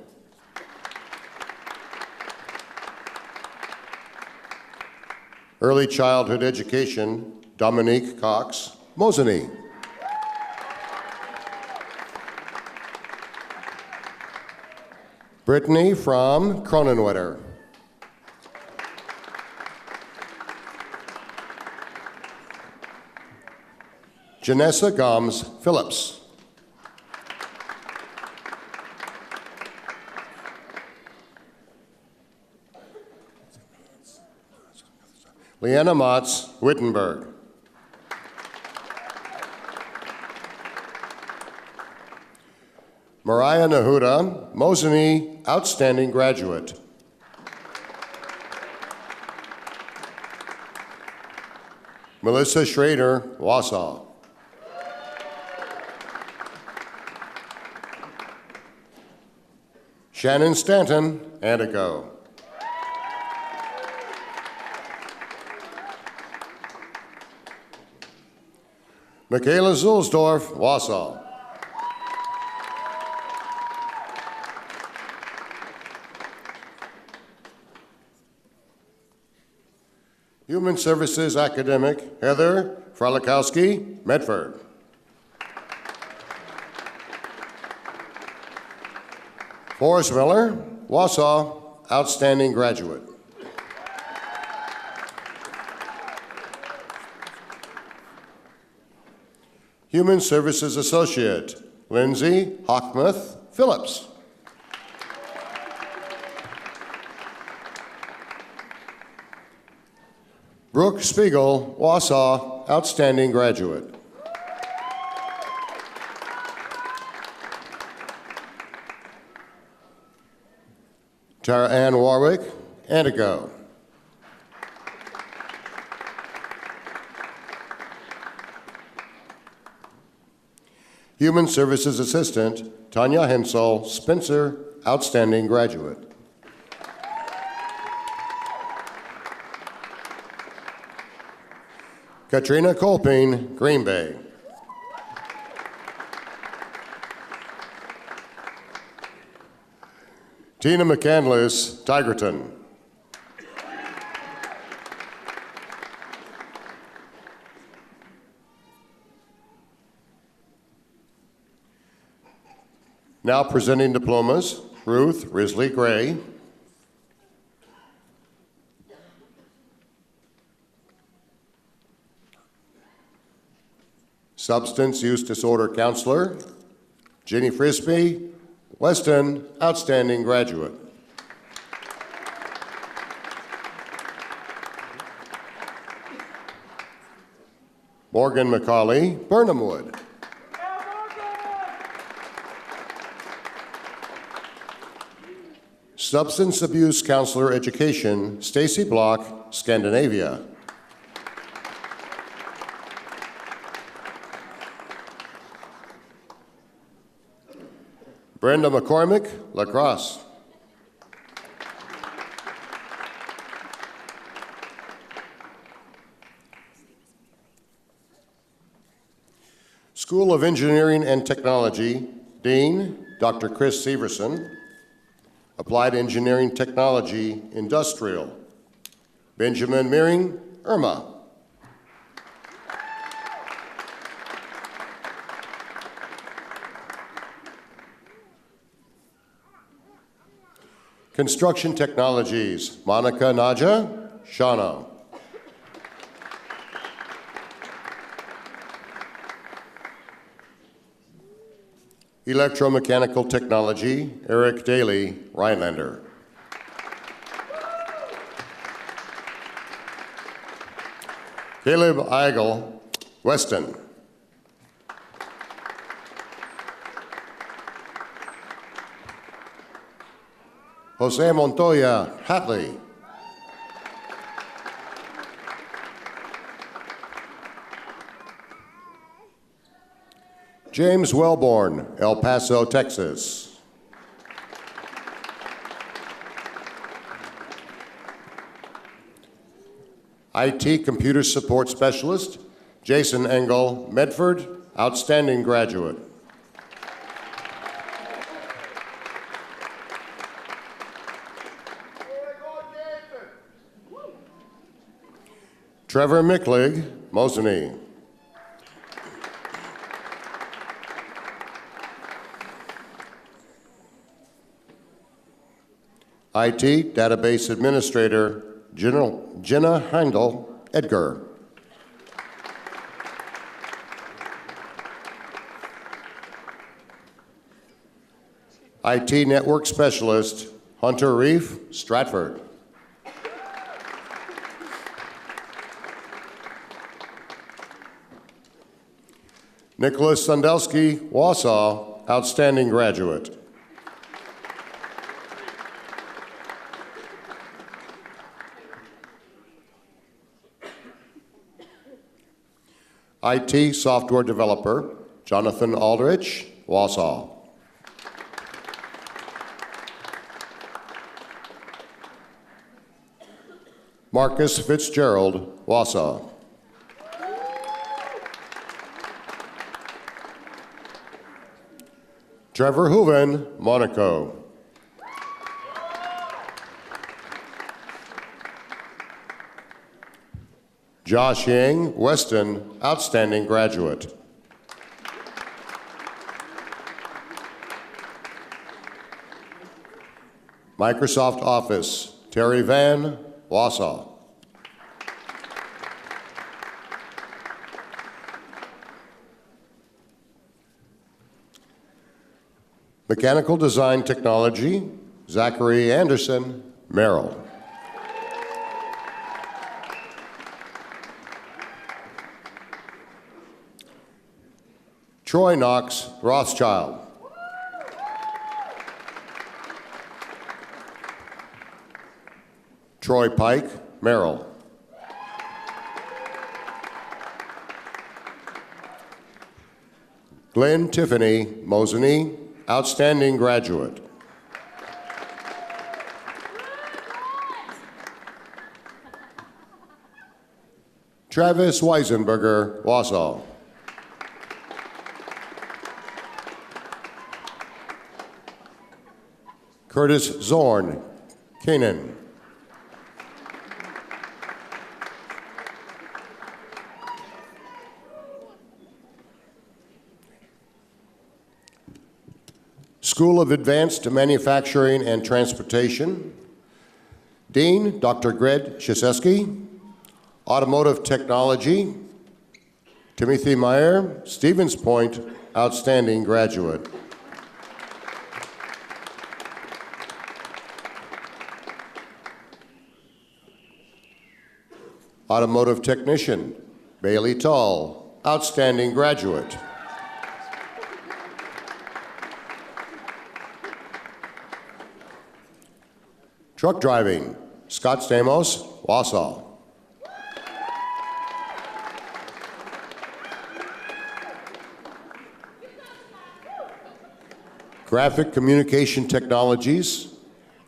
Early Childhood Education, Dominique Cox, Mosini. Brittany from Cronenwetter. Janessa Gomes Phillips. Leanna Motz Wittenberg. Mariah Nahuda, Mosini, Outstanding Graduate. Melissa Schrader, Wausau. Shannon Stanton, Antico. Michaela Zulsdorf, Wausau. Human Services Academic, Heather Frolikowski, Medford. Forrest Miller, Wausau, Outstanding Graduate. Human Services Associate, Lindsay Hockmuth Phillips. Brooke Spiegel, Wausau, Outstanding Graduate. Tara Ann Warwick, Antigo. Human Services Assistant, Tanya Hensel, Spencer, Outstanding Graduate. Katrina Colping, Green Bay. Tina McCandless, Tigerton. Now presenting diplomas, Ruth Risley Gray. Substance Use Disorder Counselor, Jenny Frisbee, Weston, Outstanding Graduate. Morgan McCauley, Burnhamwood. Substance Abuse Counselor Education, Stacy Block, Scandinavia. Brenda McCormick, La Crosse. School of Engineering and Technology, Dean, Dr. Chris Severson. Applied Engineering Technology, Industrial, Benjamin Meering, Irma. Construction Technologies, Monica Naja, Shawano. Electromechanical Technology, Eric Daly, Rhinelander. Caleb Eigel, Weston. Jose Montoya, Hatley. James Wellborn, El Paso, Texas. IT Computer Support Specialist, Jason Engel, Medford, Outstanding Graduate. Trevor Micklig, Mosinee. IT Database Administrator, Jenna Heindel, Edgar. IT Network Specialist, Hunter Reef, Stratford. Nicholas Sandelsky, Wausau, Outstanding Graduate. IT Software Developer, Jonathan Aldrich, Wausau. Marcus Fitzgerald, Wausau. Trevor Hooven, Monaco. Josh Yang, Weston, outstanding graduate. Microsoft Office, Terry Van, Wausau. Mechanical Design Technology, Zachary Anderson, Merrill. Troy Knox, Rothschild. Troy Pike, Merrill. Glenn Tiffany, Mosinee, outstanding graduate. Travis Weisenberger, Wausau. Curtis Zorn, Canaan. School of Advanced Manufacturing and Transportation. Dean, Dr. Greg Krzyzewski. Automotive Technology. Timothy Meyer, Stevens Point, outstanding graduate. Automotive Technician, Bailey Tull, outstanding graduate. Truck Driving, Scott Stamos, Wausau. Graphic Communication Technologies,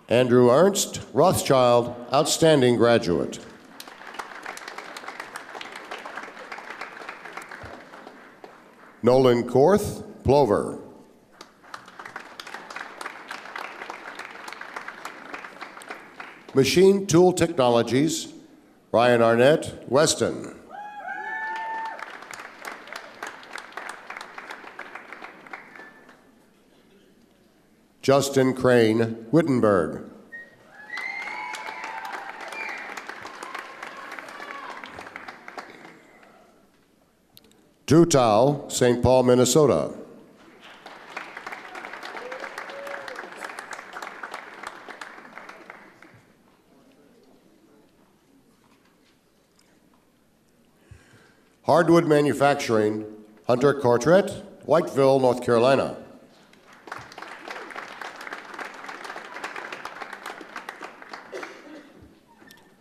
Andrew Ernst, Rothschild, outstanding graduate. Nolan Korth, Plover. Machine Tool Technologies, Ryan Arnett, Weston. Justin Crane, Wittenberg. Drew Tao, St. Paul, Minnesota. Hardwood Manufacturing, Hunter Cortret, Whiteville, North Carolina.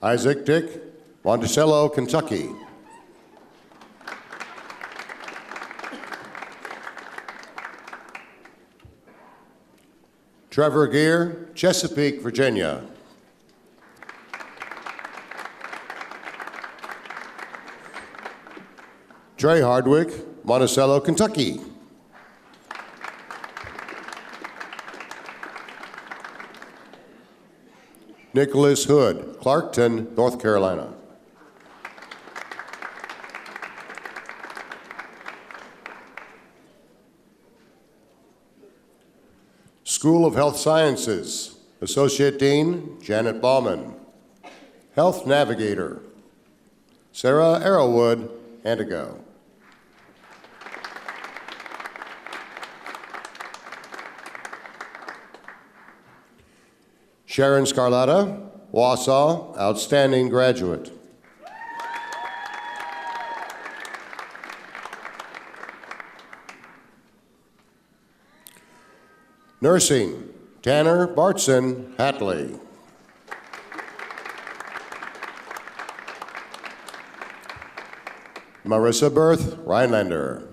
Isaac Dick, Monticello, Kentucky. Trevor Gear, Chesapeake, Virginia. Trey Hardwick, Monticello, Kentucky. Nicholas Hood, Clarkton, North Carolina. School of Health Sciences, Associate Dean, Janet Bauman. Health Navigator, Sarah Arrowwood, Antigo. Sharon Scarlatta, Wausau, outstanding graduate. Nursing, Tanner Bartson, Hatley. Marissa Berth, Rhinelander.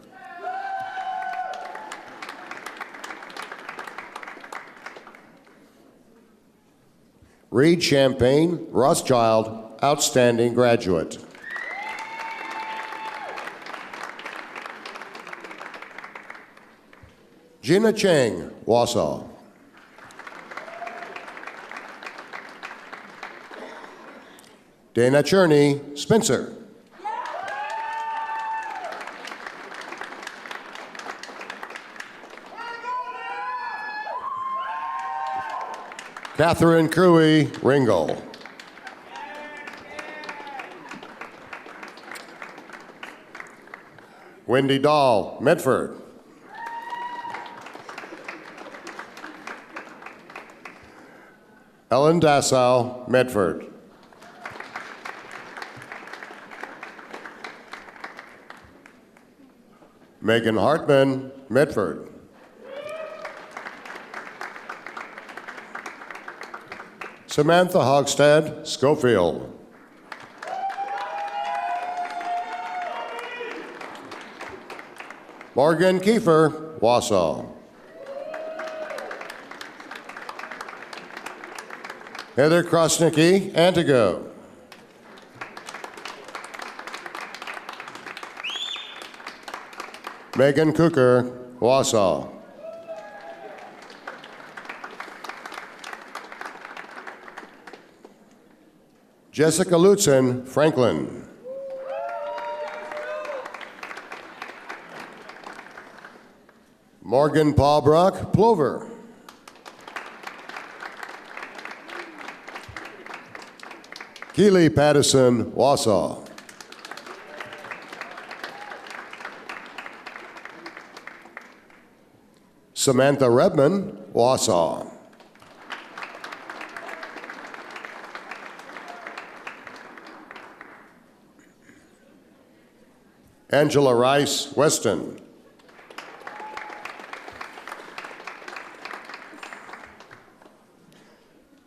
Reed Champagne, Rothschild, outstanding graduate. Gina Chang, Wausau. Dana Cherney, Spencer. Catherine Cruey, Ringgold. Wendy Dahl, Medford. Ellen Dassow, Medford. Megan Hartman, Medford. Samantha Hogstad, Schofield. Morgan Kiefer, Wausau. Heather Krosnicki, Antigo. Megan Cooker, Wausau. Jessica Lutzen, Franklin. Morgan Paulbrock, Plover. Keely Pattison, Wausau. Samantha Rebman, Wausau. Angela Rice, Weston.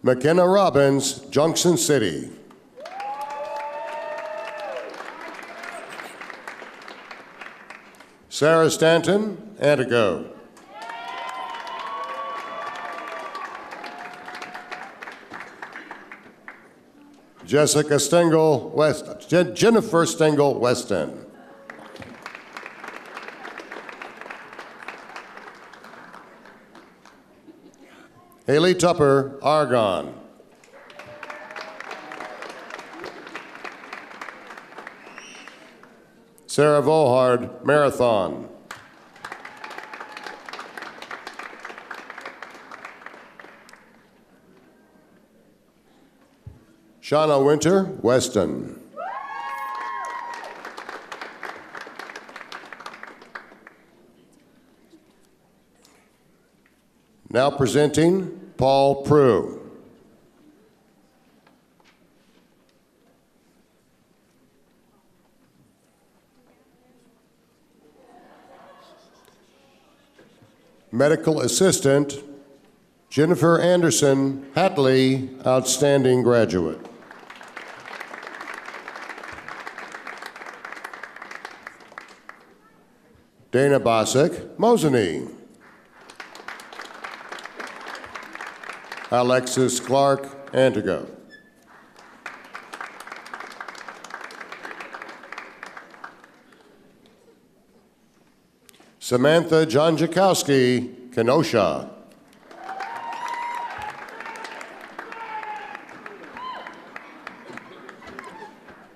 McKenna Robbins, Junction City. Sarah Stanton, Antigo. Jessica Stengel, Jennifer Stengel, Weston. Haley Tupper, Argonne. Sarah Vohard, Marathon. Shauna Winter, Weston. Now presenting Paul Prue. Medical Assistant Jennifer Anderson Hatley, outstanding graduate. Dana Bosick, Mosinee. Alexis Clark, Antigo. Samantha Jonjakowski, Kenosha.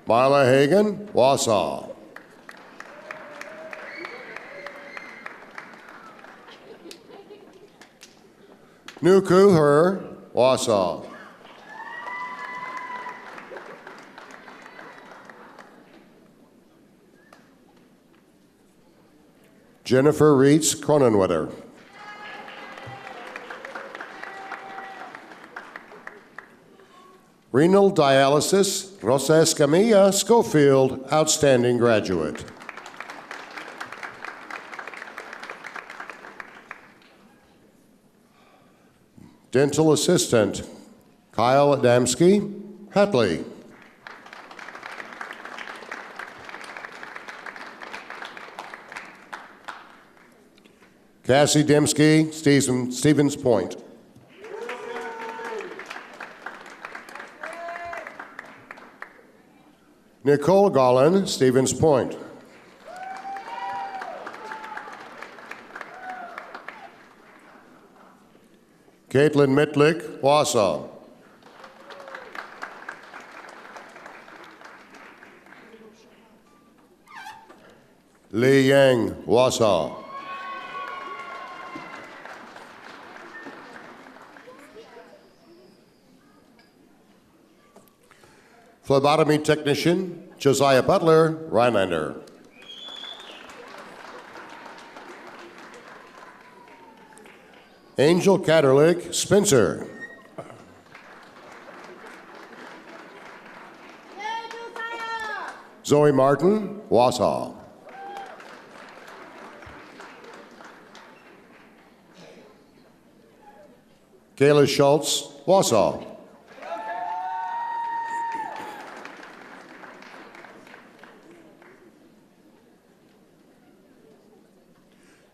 Marla Hagan, Wausau. Nuku Her, Wausau. Jennifer Reitz, Cronenwetter. Renal dialysis, Rosa Escamilla, Schofield, outstanding graduate. Dental assistant, Kyle Adamski, Hatley. Cassie Dembski, Stevens Point. Nicole Gollin, Stevens Point. Caitlin Mitlick, Wausau. Lee Yang, Wausau. Phlebotomy technician, Josiah Butler, Rhinelander. Angel Catterlick, Spencer. Zoe Martin, Wausau. Kayla Schultz, Wausau.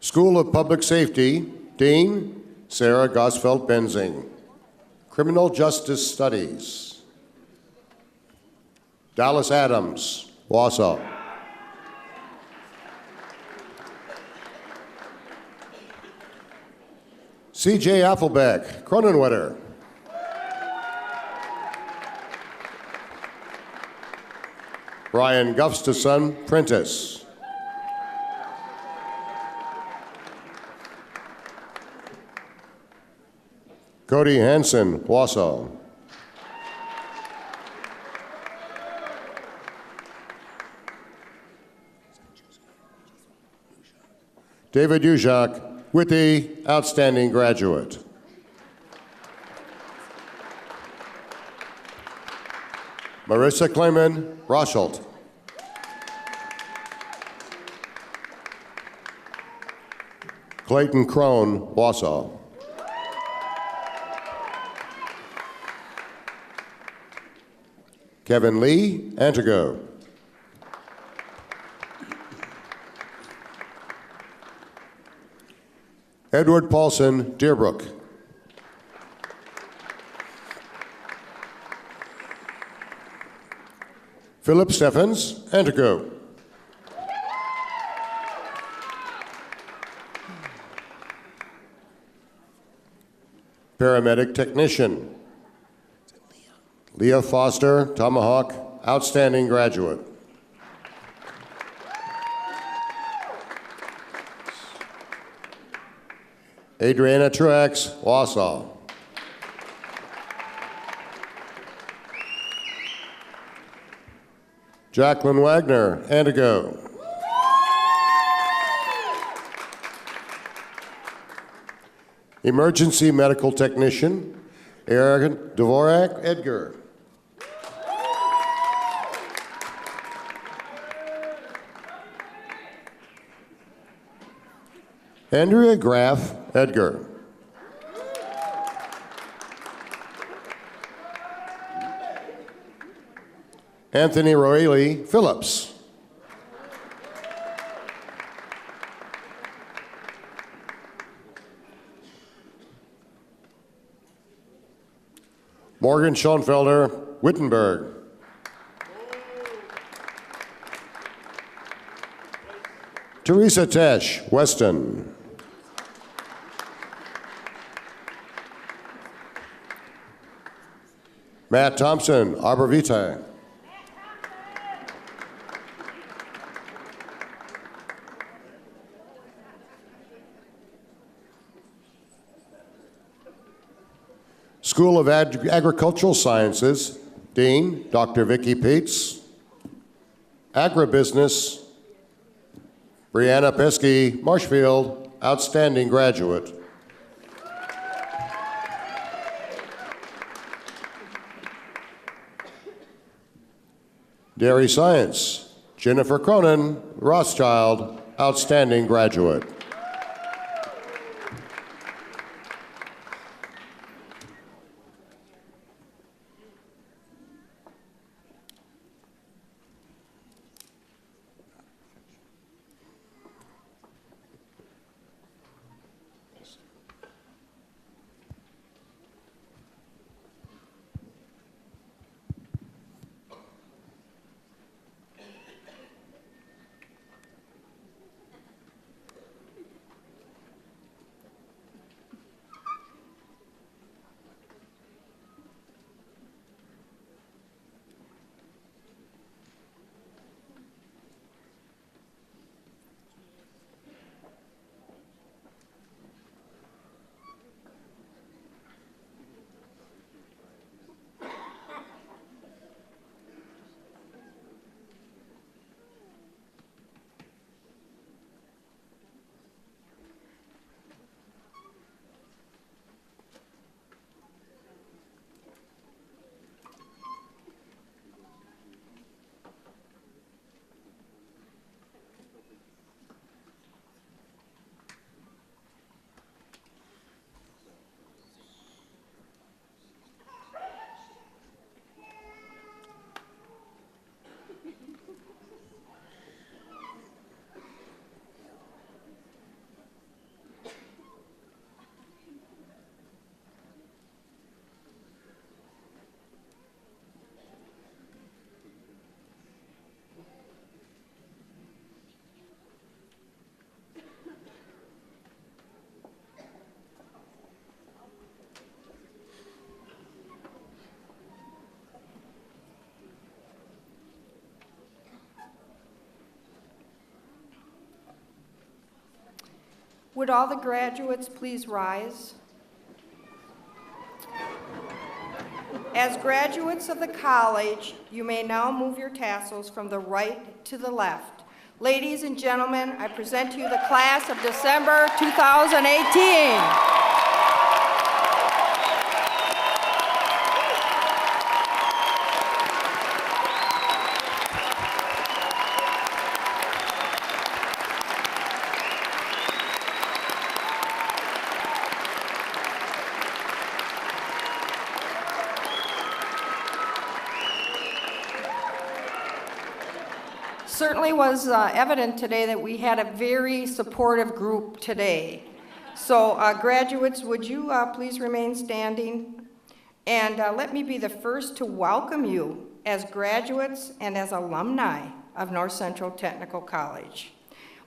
School of Public Safety, Dean Sarah Gosfeld-Benzing. Criminal Justice Studies, Dallas Adams, Wausau. C.J. Affelbeck, Cronenwetter. Brian Gustafson, Prentice. Cody Hansen, Wausau. David Ujak, Whitty, outstanding graduate. Marissa Klayman, Rochelt. Clayton Crone, Wausau. Kevin Lee, Antigo. Edward Paulson, Deerbrook. Philip Steffens, Antigo. Paramedic technician, Leah Foster, Tomahawk, outstanding graduate. Adriana Truex, Wausau. Jacqueline Wagner, Antigo. Emergency medical technician, Eric Dvorak, Edgar. Andrea Graff, Edgar. Anthony Roaley, Phillips. Morgan Schoenfelder, Wittenberg. Teresa Tesh, Weston. Matt Thompson, Arbor Vitae. School of Agricultural Sciences, Dean, Dr. Vicki Peets. Agribusiness, Brianna Pesky, Marshfield, outstanding graduate. Dairy Science, Jennifer Cronin, Rothschild, outstanding graduate. Would all the graduates please rise? As graduates of the college, you may now move your tassels from the right to the left. Ladies and gentlemen, I present to you the class of December 2018. Certainly was evident today that we had a very supportive group today. So graduates, would you please remain standing? And let me be the first to welcome you as graduates and as alumni of North Central Technical College.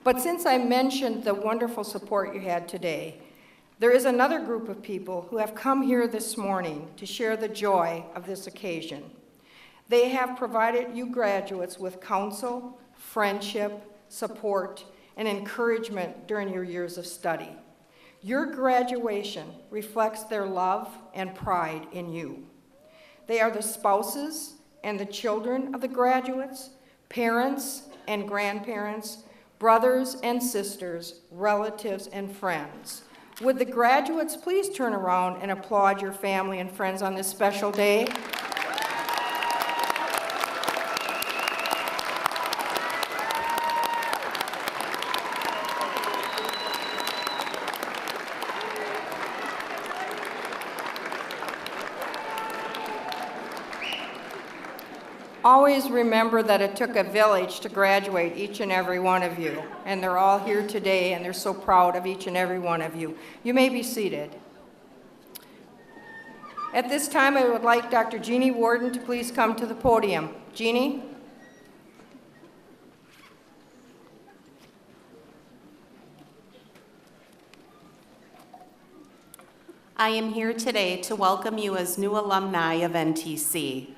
But since I mentioned the wonderful support you had today, there is another group of people who have come here this morning to share the joy of this occasion. They have provided you graduates with counsel, friendship, support, and encouragement during your years of study. Your graduation reflects their love and pride in you. They are the spouses and the children of the graduates, parents and grandparents, brothers and sisters, relatives and friends. Would the graduates please turn around and applaud your family and friends on this special day? Always remember that it took a village to graduate each and every one of you, and they're all here today, and they're so proud of each and every one of you. You may be seated. At this time, I would like Dr. Jeannie Warden to please come to the podium. Jeannie? I am here today to welcome you as new alumni of NTC.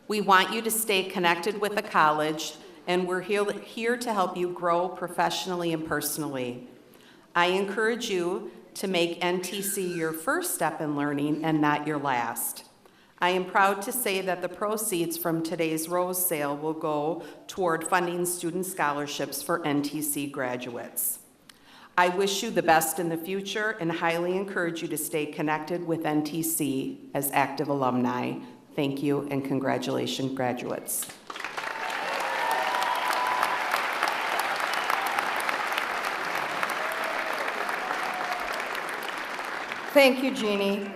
We want you to stay connected with the college, and we're here to help you grow professionally and personally. I encourage you to make NTC your first step in learning and not your last. I am proud to say that the proceeds from today's Rose Sale will go toward funding student scholarships for NTC graduates. I wish you the best in the future and highly encourage you to stay connected with NTC as active alumni. Thank you and congratulations, graduates. Thank you, Jeannie.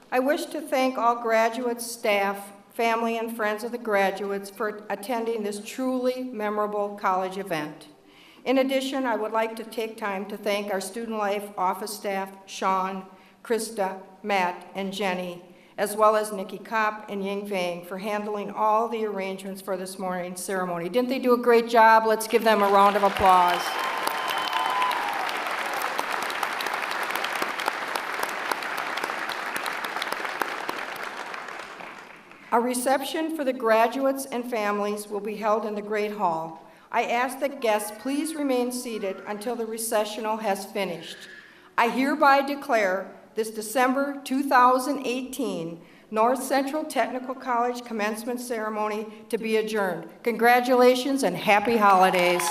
I wish to thank all graduates, staff, family, and friends of the graduates for attending this truly memorable college event. In addition, I would like to take time to thank our Student Life office staff, Sean, Krista, Matt, and Jenny, as well as Nikki Kopp and Ying Vang for handling all the arrangements for this morning's ceremony. Didn't they do a great job? Let's give them a round of applause. A reception for the graduates and families will be held in the Great Hall. I ask that guests please remain seated until the recessional has finished. I hereby declare this December 2018 North Central Technical College commencement ceremony to be adjourned. Congratulations and happy holidays.